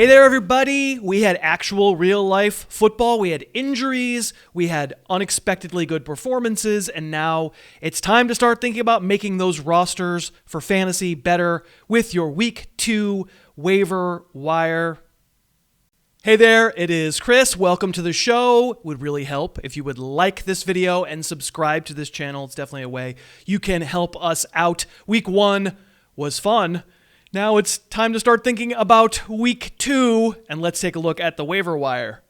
Hey there, everybody. We had actual real-life football. We had injuries. We had unexpectedly good performances. And now it's time to start thinking about making those rosters for fantasy better with your Week 2 waiver wire. Hey there, it is Chris. Welcome to the show. Would really help if you would like this video and subscribe to this channel. It's definitely a way you can help us out. Week 1 was fun. Now it's time to start thinking about Week 2, and let's take a look at the waiver wire.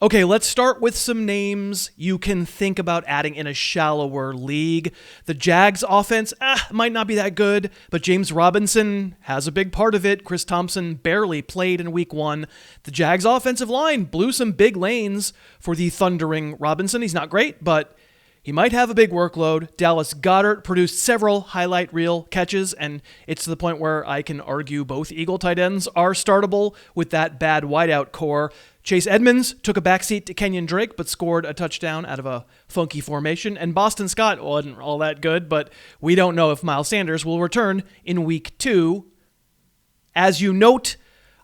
Okay, let's start with some names you can think about adding in a shallower league. The Jags offense might not be that good, but James Robinson has a big part of it. Chris Thompson barely played in Week 1. The Jags offensive line blew some big lanes for the thundering Robinson. He's not great, but he might have a big workload. Dallas Goedert produced several highlight reel catches, and it's to the point where I can argue both Eagle tight ends are startable with that bad wideout core. Chase Edmonds took a backseat to Kenyon Drake, but scored a touchdown out of a funky formation. And Boston Scott wasn't all that good, but we don't know if Miles Sanders will return in Week 2. As you note,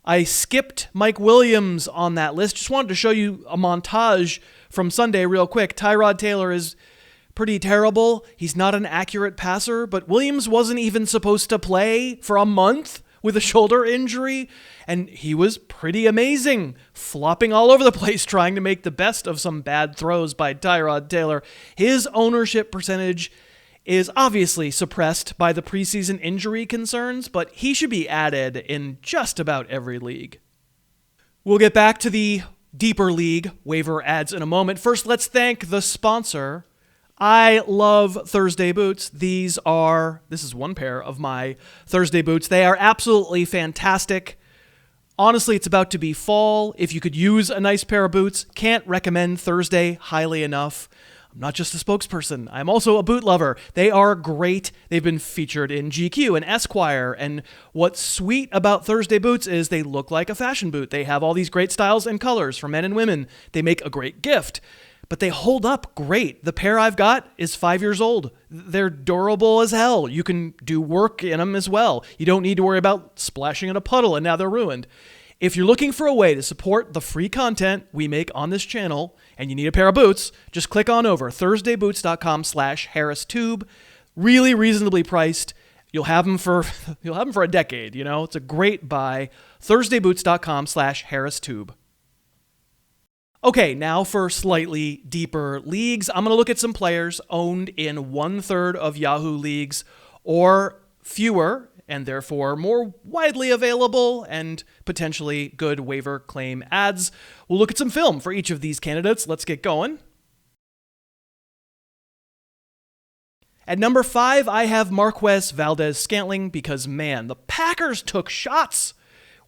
I skipped Mike Williams on that list. Just wanted to show you a montage from Sunday real quick. Tyrod Taylor is pretty terrible. He's not an accurate passer, but Williams wasn't even supposed to play for a month with a shoulder injury, and he was pretty amazing, flopping all over the place trying to make the best of some bad throws by Tyrod Taylor. His ownership percentage is obviously suppressed by the preseason injury concerns, but he should be added in just about every league. We'll get back to the deeper league waiver ads in a moment. First, let's thank the sponsor. I love Thursday boots. This is one pair of my Thursday boots. They are absolutely fantastic. Honestly, it's about to be fall. If you could use a nice pair of boots, can't recommend Thursday highly enough. I'm not just a spokesperson. I'm also a boot lover. They are great. They've been featured in GQ and Esquire. And what's sweet about Thursday boots is they look like a fashion boot. They have all these great styles and colors for men and women. They make a great gift. But they hold up great. The pair I've got is 5 years old. They're durable as hell. You can do work in them as well. You don't need to worry about splashing in a puddle and now they're ruined. If you're looking for a way to support the free content we make on this channel and you need a pair of boots, just click on over thursdayboots.com/HarrisTube. Really reasonably priced. You'll have them for a decade, you know? It's a great buy. thursdayboots.com/HarrisTube. Okay, now for slightly deeper leagues. I'm going to look at some players owned in 1/3 of Yahoo leagues or fewer, and therefore more widely available and potentially good waiver claim ads. We'll look at some film for each of these candidates. Let's get going. At number 5, I have Marquez Valdes-Scantling because, man, the Packers took shots.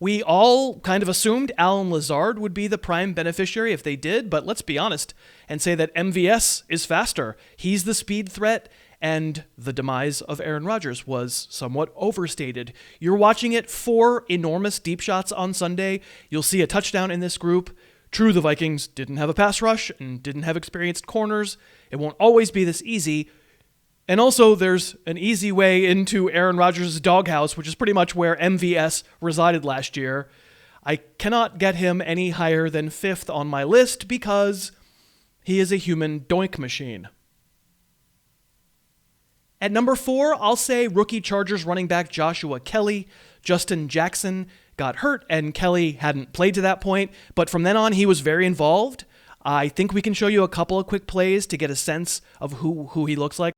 We all kind of assumed Alan Lazard would be the prime beneficiary if they did, but let's be honest and say that MVS is faster. He's the speed threat, and the demise of Aaron Rodgers was somewhat overstated. You're watching it 4 enormous deep shots on Sunday. You'll see a touchdown in this group. True, the Vikings didn't have a pass rush and didn't have experienced corners. It won't always be this easy. And also, there's an easy way into Aaron Rodgers' doghouse, which is pretty much where MVS resided last year. I cannot get him any higher than 5th on my list because he is a human doink machine. At number 4, I'll say rookie Chargers running back Joshua Kelley. Justin Jackson got hurt, and Kelley hadn't played to that point, but from then on, he was very involved. I think we can show you a couple of quick plays to get a sense of who he looks like.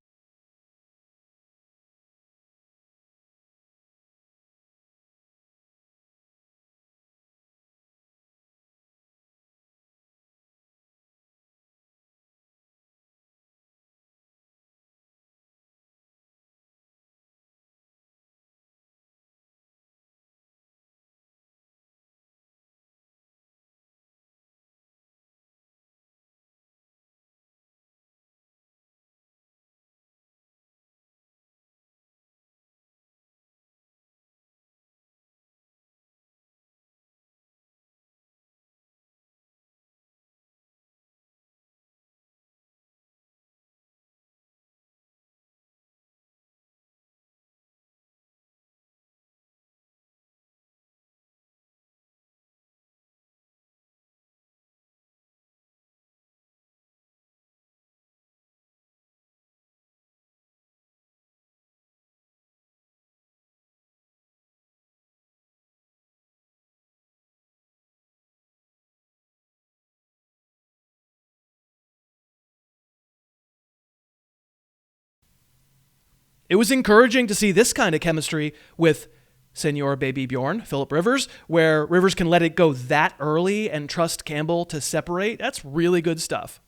It was encouraging to see this kind of chemistry with Senor Baby Bjorn, Phillip Rivers, where Rivers can let it go that early and trust Campbell to separate. That's really good stuff.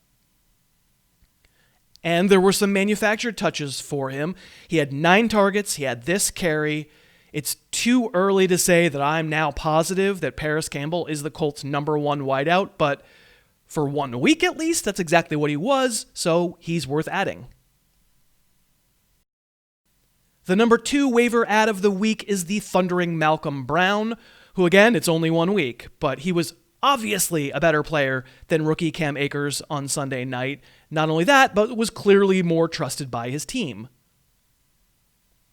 And there were some manufactured touches for him. He had 9 targets. He had this carry. It's too early to say that I'm now positive that Paris Campbell is the Colts' number 1 wideout, but for 1 week at least, that's exactly what he was, so he's worth adding. The number 2 waiver add of the week is the thundering Malcolm Brown, who again, it's only 1 week, but he was obviously a better player than rookie Cam Akers on Sunday night. Not only that, but was clearly more trusted by his team.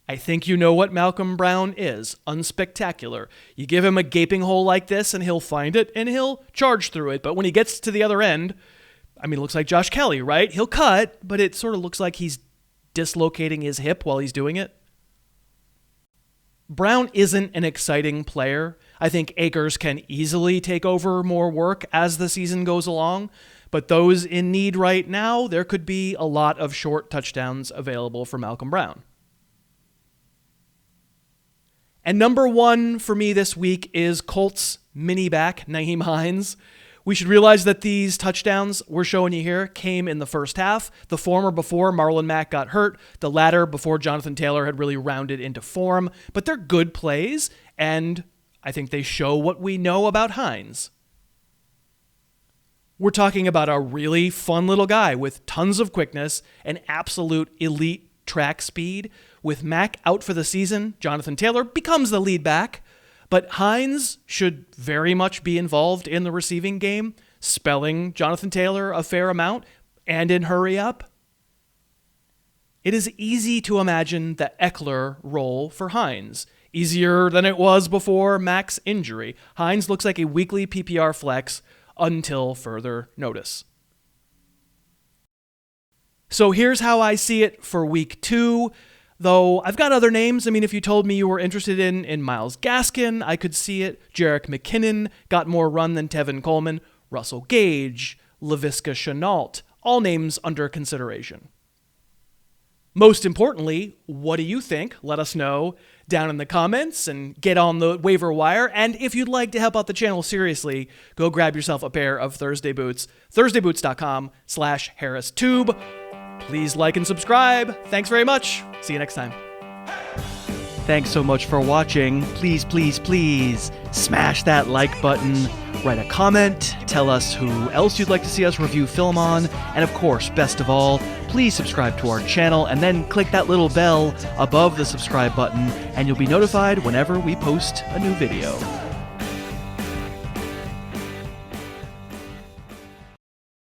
I think you know what Malcolm Brown is. Unspectacular. You give him a gaping hole like this and he'll find it and he'll charge through it. But when he gets to the other end, I mean, it looks like Josh Kelley, right? He'll cut, but it sort of looks like he's dislocating his hip while he's doing it. Brown isn't an exciting player. I think Akers can easily take over more work as the season goes along, but those in need right now, there could be a lot of short touchdowns available for Malcolm Brown. And number 1 for me this week is Colts mini back, Nyheim Hines. We should realize that these touchdowns we're showing you here came in the first half, the former before Marlon Mack got hurt, the latter before Jonathan Taylor had really rounded into form, but they're good plays, and I think they show what we know about Hines. We're talking about a really fun little guy with tons of quickness and absolute elite track speed. With Mack out for the season, Jonathan Taylor becomes the lead back, but Hines should very much be involved in the receiving game, spelling Jonathan Taylor a fair amount and in hurry up. It is easy to imagine the Eckler role for Hines. Easier than it was before Mack's injury. Hines looks like a weekly PPR flex until further notice. So here's how I see it for week 2. Though I've got other names. I mean, if you told me you were interested in Myles Gaskin, I could see it. Jerick McKinnon got more run than Tevin Coleman. Russell Gage, Laviska Shenault, all names under consideration. Most importantly, what do you think? Let us know down in the comments and get on the waiver wire. And if you'd like to help out the channel seriously, go grab yourself a pair of Thursday boots. ThursdayBoots.com/HarrisTube. Please like and subscribe. Thanks very much. See you next time. Thanks so much for watching. Please, please, please smash that like button. Write a comment. Tell us who else you'd like to see us review film on. And of course, best of all, please subscribe to our channel and then click that little bell above the subscribe button and you'll be notified whenever we post a new video.